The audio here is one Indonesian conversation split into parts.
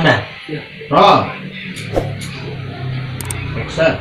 dah. Roll. Action.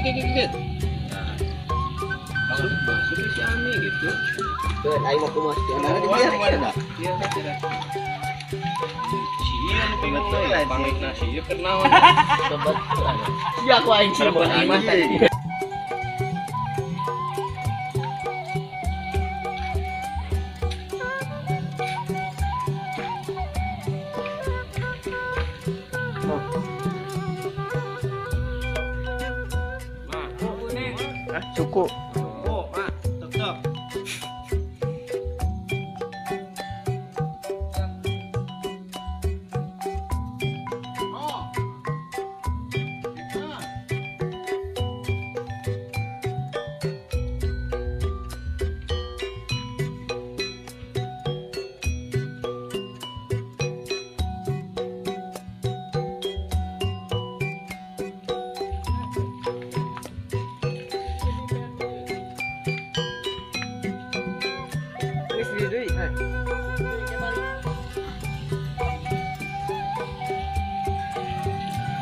Gigit. Masuk si Ami gitu. Tuh, ayo mau kumas. Mana dia? Iya, tidak. Iya, pengen tuh pamit nasi ya kenal. Kebetulan. Iya aku aing sih mau kumas tadi. Cukup. Oh, Mak, tetep.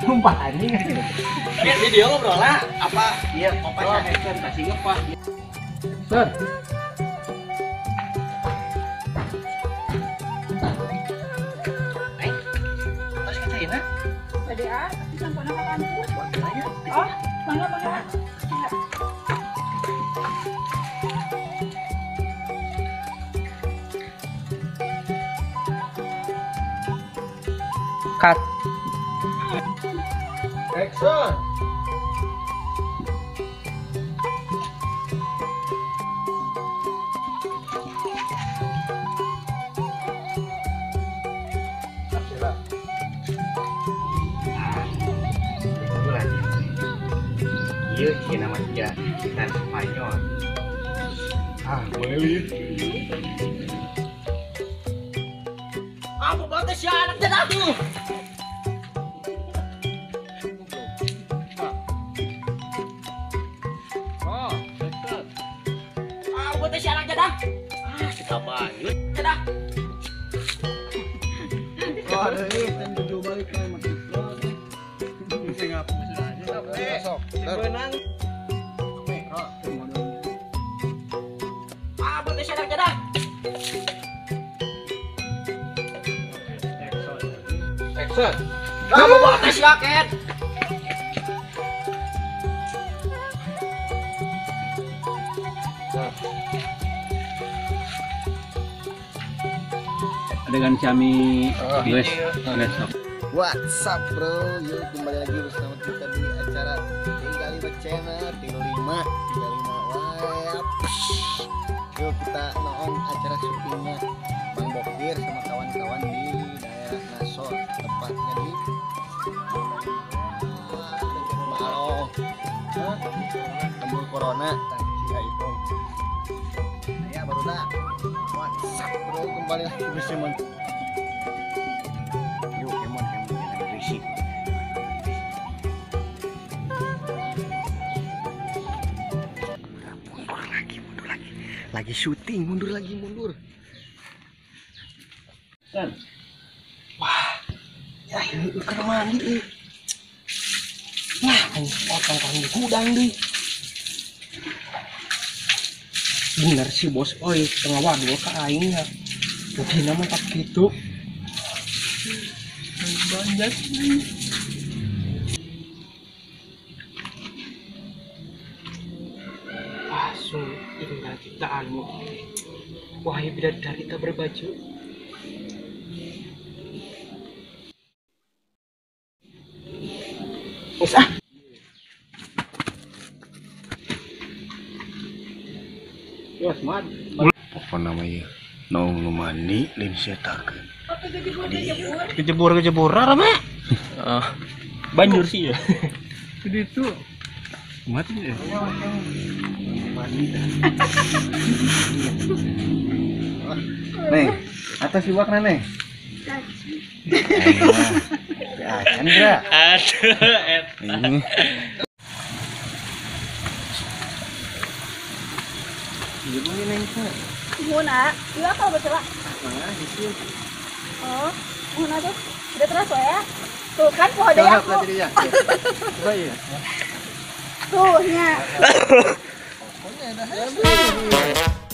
Sumpah anjing. Lihat video ngobrol lah. Apa? Iya, pokoknya action kasih ngepas. Sir. Terus kacain ha? Pwede kasi sampo na kakanto. Oh, mangga. Cut. Action. Iya, ini nama dia dan Spanyol. Boleh. Apa batas si anak dan aku? Oh, tetep. Apa batas si anak dan? Kita banyak dan. Oh, ada ini tentu balik ke Benang. Apa batas si anak dan? Action. Kamu batas jaket. Adegan kami US besok. What's up bro? Yuk kembali lagi bersama kita di acara 35 channel 35 wah. Yuk kita nonton acara syutingnya Bang Bokir sama kawan-kawan di daerah Nasor, tepatnya di Balong. Tembul Corona Cihaipong. Ya baru dah. What's up bro? Kembali lagi bersama lagi syuting, mundur. San. Ya, ini ke mandi. Nah, potong kang di gudang di. Bener sih bos, oi tengah wadul ke aing ya. Jadi nama tak gitu. Banyak nih. Langsung indah ciptaanmu. Wahai bidadari tak berbaju. Usah. Yos, man. Apa namanya? Naung numani lain setakeun. Kejebur rame. Banjur sih ya. Jadi itu mati ya. Neng, atas iwakna neng. Ya, kan Dra. Ini. Gimana neng? Muna, iya kalau betul. Oh, Muna tuh udah terasa ya. Tuh kan pohon dari aku. Tuh nya. Pokoknya ada hasil.